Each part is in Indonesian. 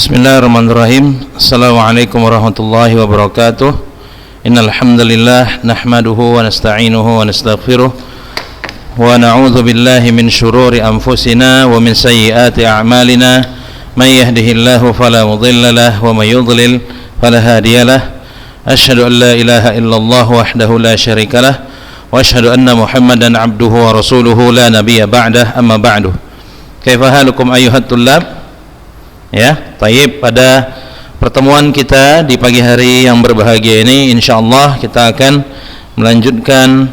Bismillahirrahmanirrahim. Assalamualaikum warahmatullahi wabarakatuh. Innal hamdalillah nahmaduhu wa nasta'inuhu wa nastaghfiruh wa na'udzu billahi min shururi anfusina wa min sayyiati a'malina. May yahdihillahu fala mudilla lahu wa may yudlil fala hadiyalah. Asyhadu an la ilaha illallah wahdahu la syarikalah wa asyhadu anna Muhammadan 'abduhu wa rasuluhu la nabiyya ba'dah. Amma ba'du. Kaifa halukum ayyuhat tullab? Ya, taib. Pada pertemuan kita di pagi hari yang berbahagia ini, insyaallah kita akan melanjutkan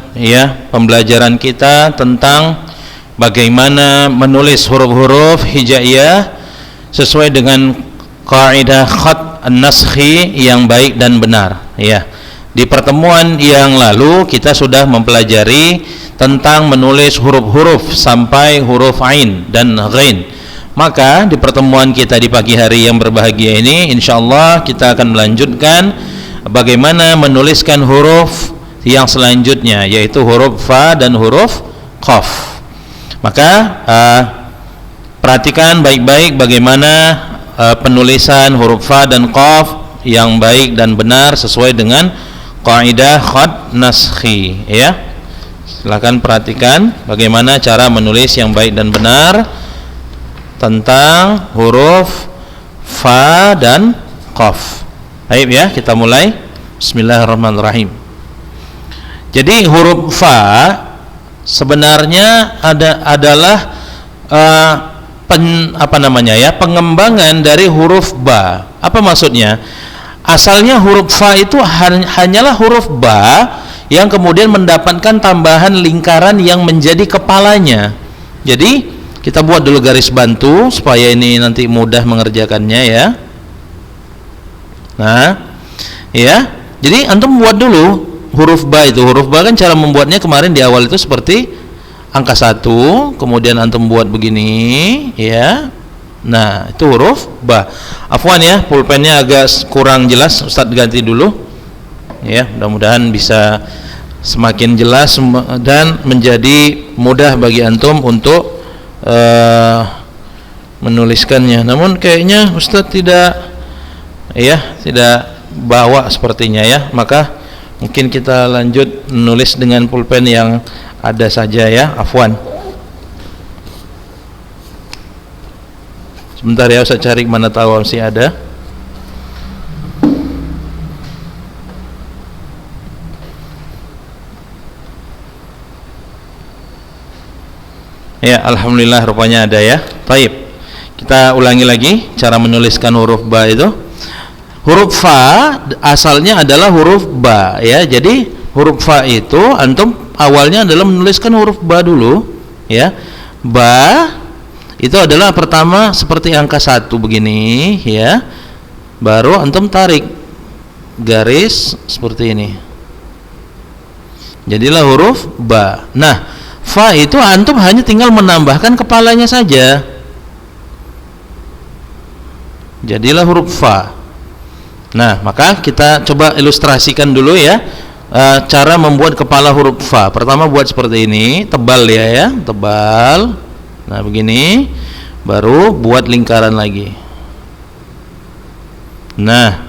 pembelajaran kita tentang bagaimana menulis huruf-huruf hijaiyah sesuai dengan kaidah khat an-naskhi yang baik dan benar. Ya, di pertemuan yang lalu kita sudah mempelajari tentang menulis huruf-huruf sampai huruf ain dan ghain. Maka di pertemuan kita di pagi hari yang berbahagia ini, insyaallah kita akan melanjutkan bagaimana menuliskan huruf yang selanjutnya, yaitu huruf fa dan huruf qaf. Maka perhatikan baik-baik bagaimana penulisan huruf fa dan qaf yang baik dan benar sesuai dengan kaidah khat naskhi. Ya, silakan perhatikan bagaimana cara menulis yang baik dan benar tentang huruf fa dan qaf. Baik ya, kita mulai. Bismillahirrahmanirrahim. Jadi huruf fa sebenarnya adalah pengembangan dari huruf ba. Apa maksudnya? Asalnya huruf fa itu hanyalah huruf ba yang kemudian mendapatkan tambahan lingkaran yang menjadi kepalanya. Jadi kita buat dulu garis bantu supaya ini nanti mudah mengerjakannya ya. Nah, ya. Jadi antum buat dulu huruf ba itu. Huruf ba kan cara membuatnya kemarin di awal itu seperti angka 1, kemudian antum buat begini, ya. Nah, itu huruf ba. Afwan ya, pulpennya agak kurang jelas, Ustadz ganti dulu. Ya, mudah-mudahan bisa semakin jelas dan menjadi mudah bagi antum untuk menuliskannya. Namun kayaknya Ustadz tidak bawa sepertinya ya. Maka mungkin kita lanjut menulis dengan pulpen yang ada saja ya. Afwan. Sebentar ya, Ustadz cari mana tahu masih ada. Ya, alhamdulillah rupanya ada ya. Baik. Kita ulangi lagi cara menuliskan huruf ba itu. Huruf fa asalnya adalah huruf ba ya. Jadi huruf fa itu antum awalnya adalah menuliskan huruf ba dulu ya. Ba itu adalah pertama seperti angka 1 begini ya. Baru antum tarik garis seperti ini. Jadilah huruf ba. Nah, fa itu antum hanya tinggal menambahkan kepalanya saja. Jadilah huruf fa. Nah, maka kita coba ilustrasikan dulu ya cara membuat kepala huruf fa. Pertama buat seperti ini, tebal ya, tebal. Nah, begini. Baru buat lingkaran lagi. Nah,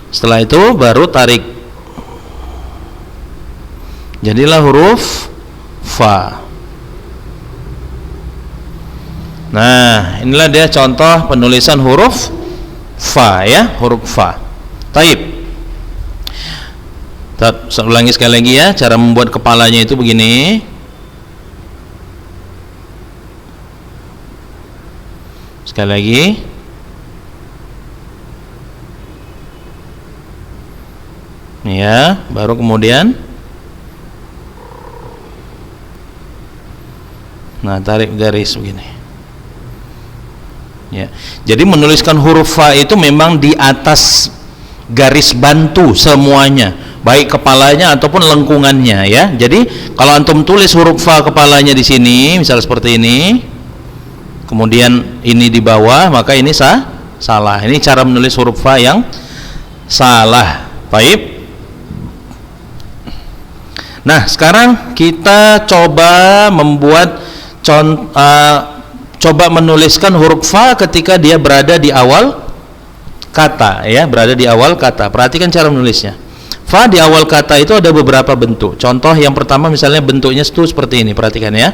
setelah itu baru tarik. Jadilah huruf fa. Nah, inilah dia contoh penulisan huruf fa ya, huruf fa. Taib. Saya ulangi sekali lagi ya, cara membuat kepalanya itu begini. Sekali lagi. Ya, baru kemudian nah, tarik garis begini. Ya. Jadi menuliskan huruf fa itu memang di atas garis bantu semuanya, baik kepalanya ataupun lengkungannya ya. Jadi kalau antum tulis huruf fa kepalanya di sini, misal seperti ini, kemudian ini di bawah, maka ini salah. Ini cara menulis huruf fa yang salah. Baik. Nah, sekarang kita coba membuat coba menuliskan huruf fa ketika dia berada di awal kata, ya, berada di awal kata. Perhatikan cara menulisnya. Fa di awal kata itu ada beberapa bentuk. Contoh yang pertama misalnya bentuknya itu seperti ini. Perhatikan ya.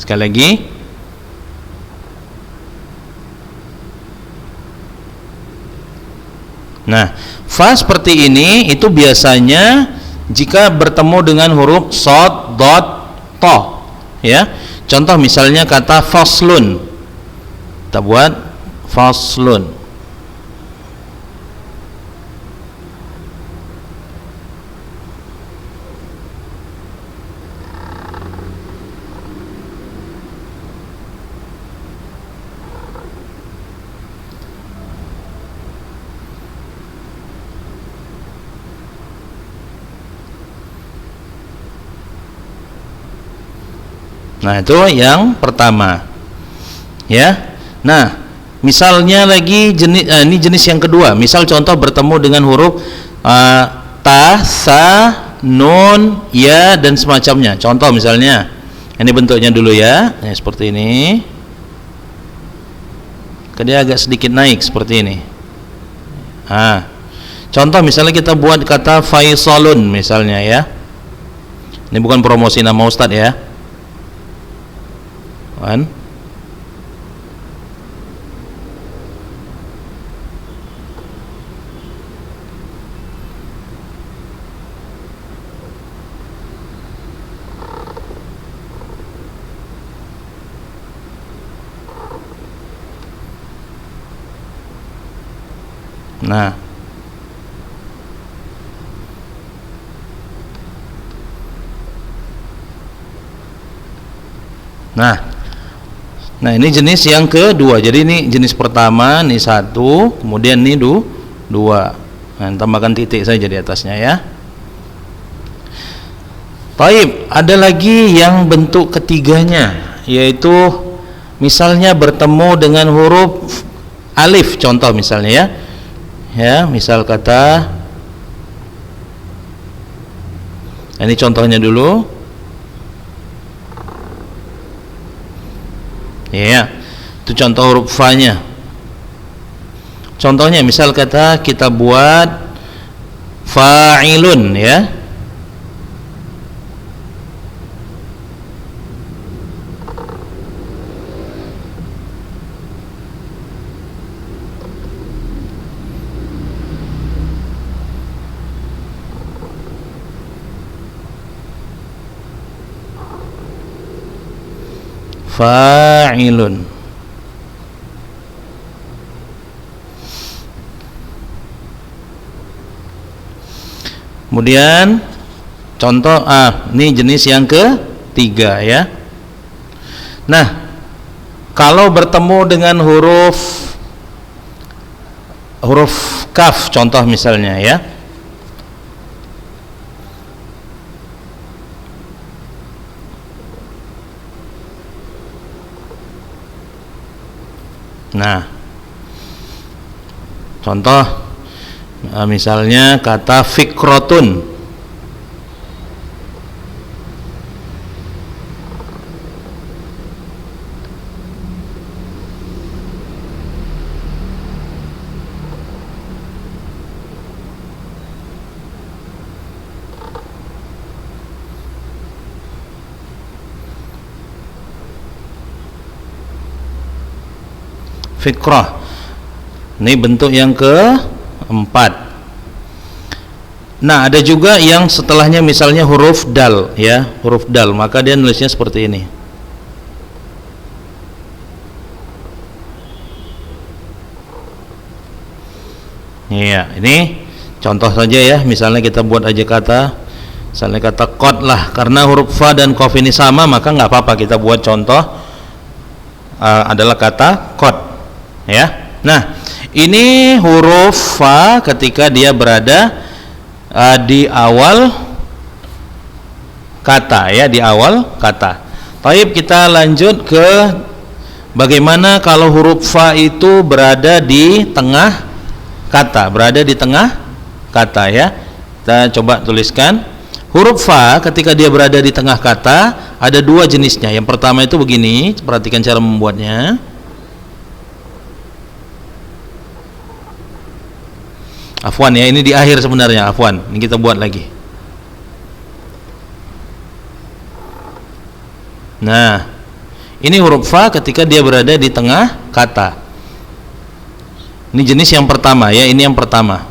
Sekali lagi. Nah, fa seperti ini itu biasanya jika bertemu dengan huruf shad, dot, to, ya. Contoh misalnya kata faslun. Kita buat faslun. Nah, itu yang pertama. Ya. Nah, misalnya lagi jenis ini jenis yang kedua. Misal contoh bertemu dengan huruf ta, sa, nun, ya dan semacamnya. Contoh misalnya ini bentuknya dulu ya. Seperti ini. Dia agak sedikit naik seperti ini. Contoh misalnya kita buat kata Faisalun misalnya ya. Ini bukan promosi nama Ustadz ya. Kan? Nah, ini jenis yang kedua. Jadi ini jenis pertama, ini satu, kemudian ini dua. Nah, tambahkan titik saja di atasnya ya. Baik, ada lagi yang bentuk ketiganya, yaitu misalnya bertemu dengan huruf alif, contoh misalnya ya. Ya, misal kata ini contohnya dulu. Ya, itu contoh huruf fa-nya. Contohnya misal kata kita buat fa'ilun ya. Fa'ilun. Kemudian contoh ini jenis yang ketiga ya. Nah, kalau bertemu dengan huruf kaf contoh misalnya ya. Nah, contoh misalnya kata fikrotun. Fikrah. Ini bentuk yang keempat. Nah, ada juga yang setelahnya misalnya huruf dal ya, huruf dal, maka dia nulisnya seperti ini. Iya, ini contoh saja ya, misalnya kita buat aja kata misalnya kata qad lah, karena huruf fa dan qaf ini sama maka nggak apa-apa kita buat contoh adalah kata qad. Ya, nah ini huruf fa ketika dia berada di awal kata ya, di awal kata. Baik, kita lanjut ke bagaimana kalau huruf fa itu berada di tengah kata, berada di tengah kata ya. Kita coba tuliskan Huruf fa ketika dia berada di tengah kata ada dua jenisnya. Yang pertama itu begini, perhatikan cara membuatnya. Afwan ya, ini di akhir sebenarnya, afwan. Ini kita buat lagi. Nah, ini huruf fa ketika dia berada di tengah kata. Ini jenis yang pertama ya, ini yang pertama.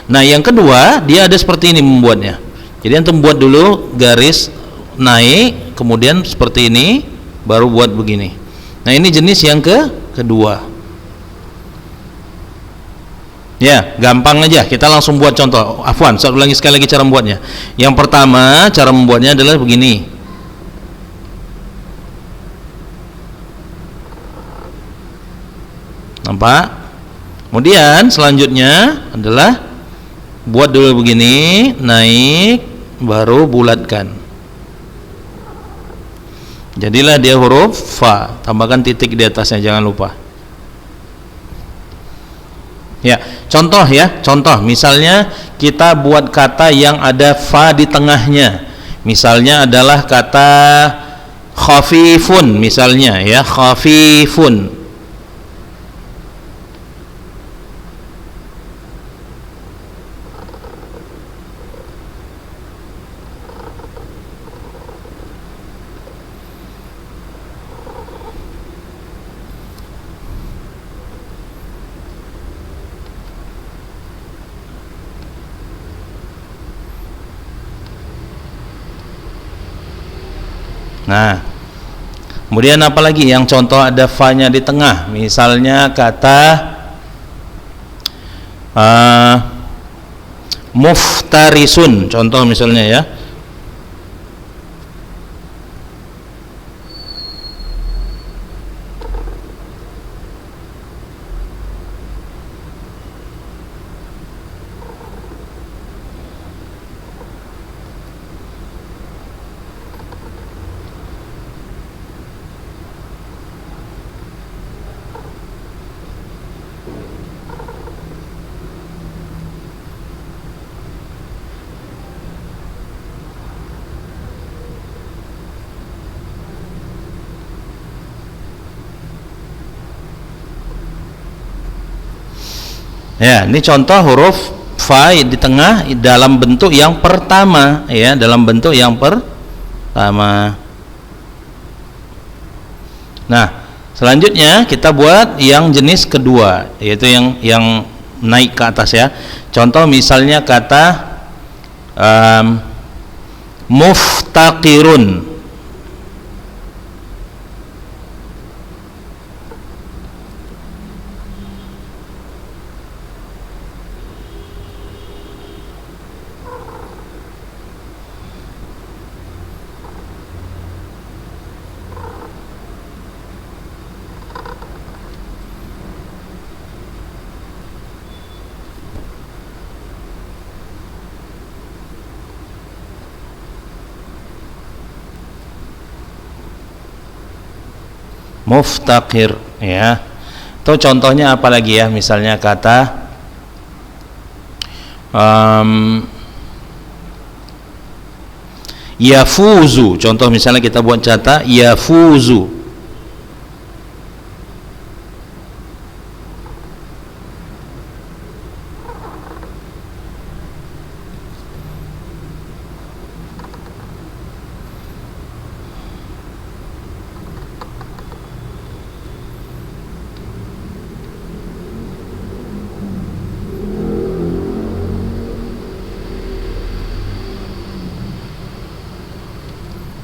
Nah, yang kedua dia ada seperti ini membuatnya. Jadi antum buat dulu garis naik, kemudian seperti ini, baru buat begini. Nah, ini jenis yang kedua. Ya, gampang aja. Kita langsung buat contoh. Afwan, saya ulangi sekali lagi cara membuatnya. Yang pertama, cara membuatnya adalah begini. Nampak? Kemudian selanjutnya adalah buat dulu begini, naik, baru bulatkan. Jadilah dia huruf fa. Tambahkan titik di atasnya, jangan lupa. Ya, contoh ya, contoh. Misalnya kita buat kata yang ada fa di tengahnya. Misalnya adalah kata khafifun, misalnya ya, khafifun. Nah, kemudian apalagi yang contoh ada fa-nya di tengah, misalnya kata muftarisun, contoh misalnya ya. Ya, ini contoh huruf fa di tengah dalam bentuk yang pertama ya, dalam bentuk yang pertama. Nah, selanjutnya kita buat yang jenis kedua, yaitu yang naik ke atas ya. Contoh misalnya kata muftaqirun. Muftaqir ya. Itu contohnya apa lagi ya? Misalnya kata yafuzu. Contoh misalnya kita buat kata yafuzu.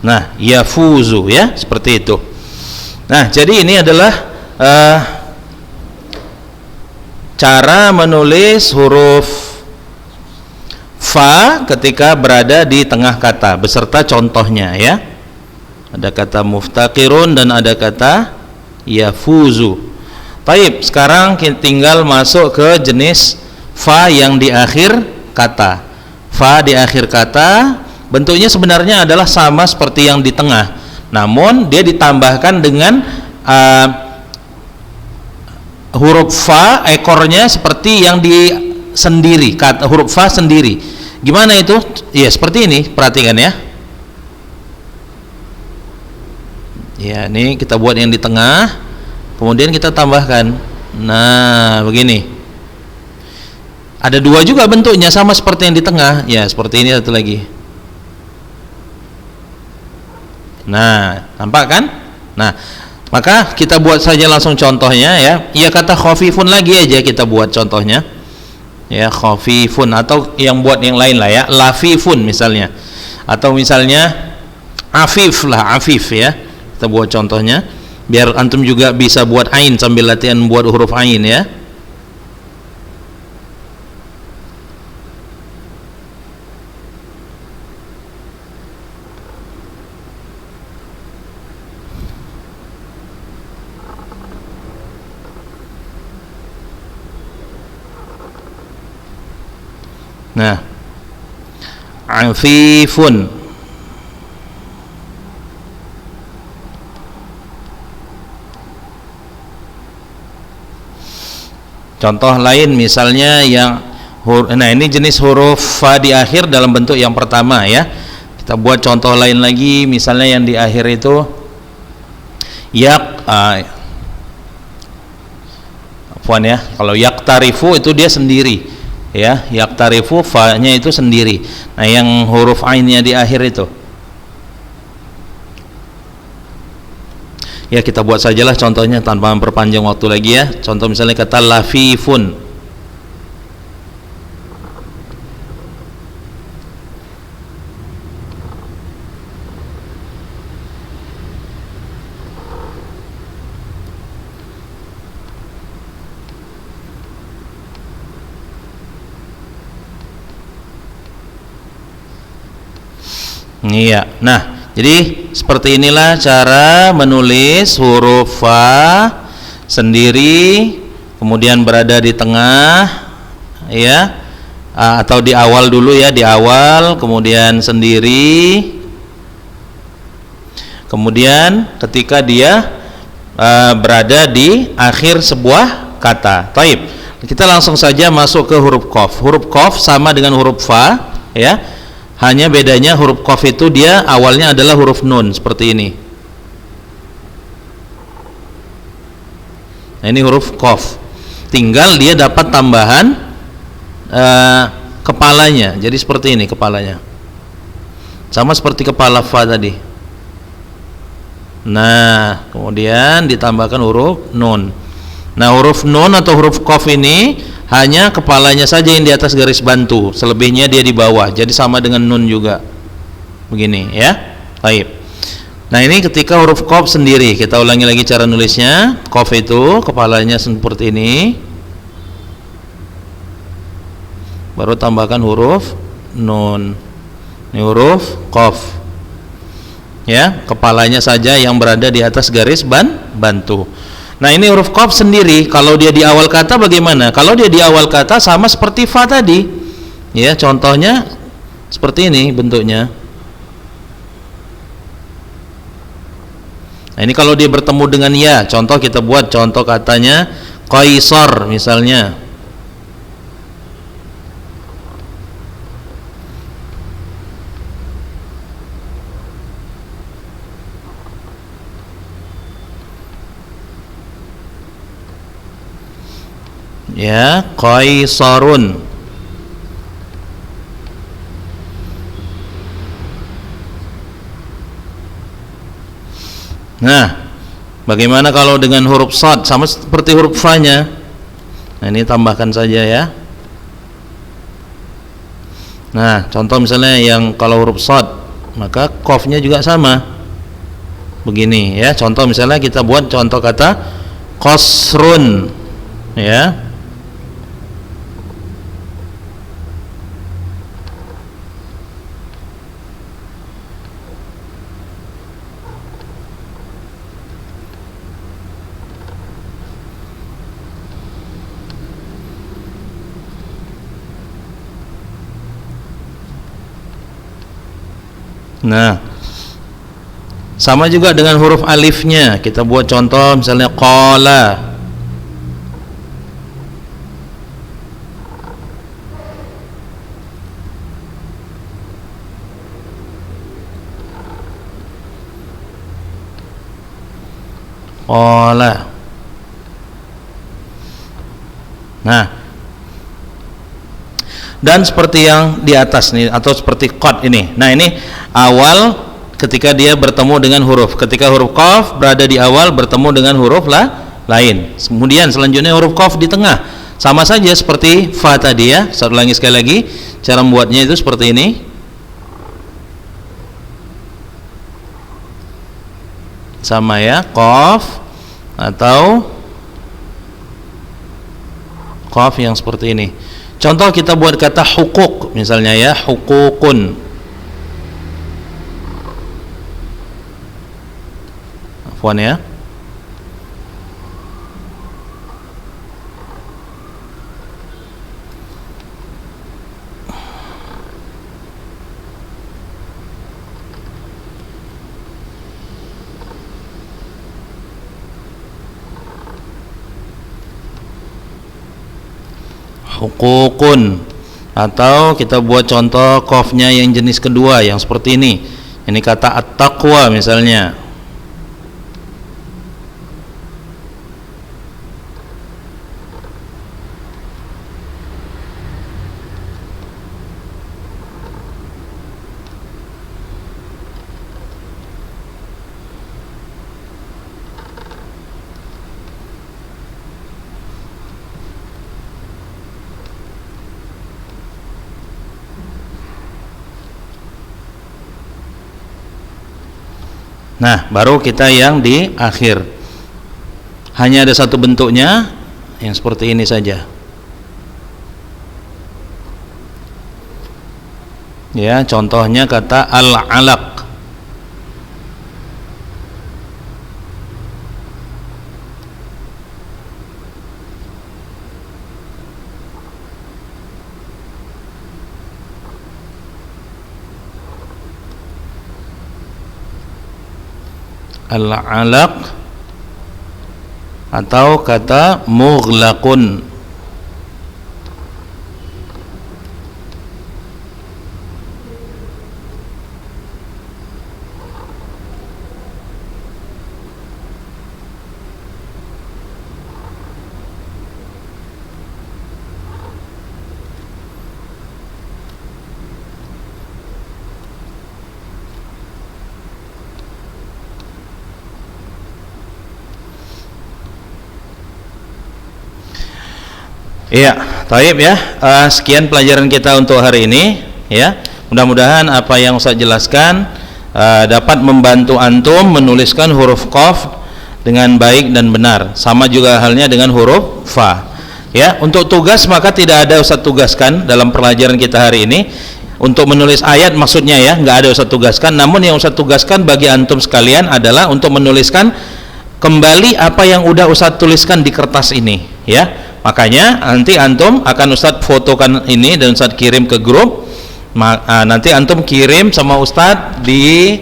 Nah, yafuzu ya, seperti itu. Nah, jadi ini adalah cara menulis huruf fa ketika berada di tengah kata beserta contohnya ya. Ada kata muftaqirun dan ada kata yafuzu. Baik, sekarang kita tinggal masuk ke jenis fa yang di akhir kata. Fa di akhir kata bentuknya sebenarnya adalah sama seperti yang di tengah, namun dia ditambahkan dengan huruf fa ekornya seperti yang di sendiri, kata huruf fa sendiri. Gimana itu? Ya seperti ini, perhatikan ya. Ya, ini kita buat yang di tengah, kemudian kita tambahkan. Nah, begini. Ada dua juga bentuknya, sama seperti yang di tengah. Ya, seperti ini satu lagi. Nah, nampak kan? Nah, maka kita buat saja langsung contohnya ya. Ya, kata khafifun lagi aja kita buat contohnya. Ya, khafifun, atau yang buat yang lain lah ya, lafifun misalnya, atau misalnya afif lah, afif ya, kita buat contohnya biar antum juga bisa buat ain sambil latihan buat huruf ain ya. Nah, afifun. Contoh lain misalnya yang nah ini jenis huruf fa di akhir dalam bentuk yang pertama ya. Kita buat contoh lain lagi, misalnya yang di akhir itu afwan ya, kalau yaktarifu itu dia sendiri ya, yaktarifu fa-nya itu sendiri. Nah, yang huruf ainnya di akhir itu ya kita buat sajalah contohnya tanpa memperpanjang waktu lagi ya. Contoh misalnya kata lafifun. Iya. Nah, jadi seperti inilah cara menulis huruf fa sendiri, kemudian berada di tengah ya, atau di awal dulu ya, di awal, kemudian sendiri, kemudian ketika dia berada di akhir sebuah kata. Taib. Kita langsung saja masuk ke huruf qaf. Huruf qaf sama dengan huruf fa ya. Hanya bedanya huruf qaf itu dia awalnya adalah huruf nun seperti ini. Nah, ini huruf qaf. Tinggal dia dapat tambahan kepalanya. Jadi seperti ini kepalanya. Sama seperti kepala fa tadi. Nah, kemudian ditambahkan huruf nun. Nah, huruf nun atau huruf qaf ini hanya kepalanya saja yang di atas garis bantu, selebihnya dia di bawah, jadi sama dengan nun juga begini ya. Baik. Nah, ini ketika huruf qaf sendiri, kita ulangi lagi cara nulisnya. Qaf itu kepalanya seperti ini, baru tambahkan huruf nun. Ini huruf qaf ya, kepalanya saja yang berada di atas garis bantu. Nah, ini huruf qaf sendiri, kalau dia di awal kata bagaimana? Kalau dia di awal kata sama seperti fa tadi. Ya, contohnya seperti ini bentuknya. Nah, ini kalau dia bertemu dengan ya, contoh kita buat contoh katanya qaisar misalnya. Ya, qaisarun. Nah, bagaimana kalau dengan huruf shad? Sama seperti huruf fa-nya. Nah, ini tambahkan saja ya. Nah, contoh misalnya yang kalau huruf shad, maka qaf-nya juga sama. Begini ya, contoh misalnya kita buat contoh kata qasrun ya. Nah, sama juga dengan huruf alifnya. Kita buat contoh misalnya qala. qala. Nah, dan seperti yang di atas nih, atau seperti qad ini. Nah, ini awal ketika dia bertemu dengan huruf. Ketika huruf qaf berada di awal bertemu dengan huruf lain. Kemudian selanjutnya huruf qaf di tengah. Sama saja seperti fa tadi ya. Saya ulangi sekali lagi. Cara membuatnya itu seperti ini. Sama ya, qaf atau qaf yang seperti ini. Contoh kita buat kata hukuk misalnya ya, hukukun. Afwan ya. Hukukun, atau kita buat contoh qafnya yang jenis kedua yang seperti ini. Ini kata at-taqwa misalnya. Nah, baru kita yang di akhir. Hanya ada satu bentuknya, yang seperti ini saja. Ya, contohnya kata al-alaq. Al-alaq atau kata mughlaqun. Iya, taib ya. Sekian pelajaran kita untuk hari ini ya. Mudah-mudahan apa yang Ustaz jelaskan dapat membantu antum menuliskan huruf qaf dengan baik dan benar. Sama juga halnya dengan huruf fa. Ya, untuk tugas maka tidak ada Ustaz tugaskan dalam pelajaran kita hari ini. Untuk menulis ayat maksudnya ya, nggak ada Ustaz tugaskan. Namun yang Ustaz tugaskan bagi antum sekalian adalah untuk menuliskan kembali apa yang udah Ustaz tuliskan di kertas ini ya. Makanya nanti antum akan Ustadz fotokan ini dan Ustadz kirim ke grup. Nanti antum kirim sama Ustadz di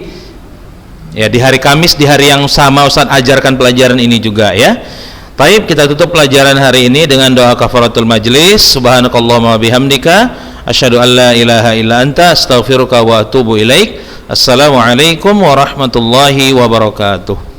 hari Kamis, di hari yang sama Ustadz ajarkan pelajaran ini juga ya. Taib, kita tutup pelajaran hari ini dengan doa kafaratul majlis. Subhanakallahumma bihamdika asyhadu an la ilaha illa anta astaghfiruka wa atubu ilaik. Assalamualaikum warahmatullahi wabarakatuh.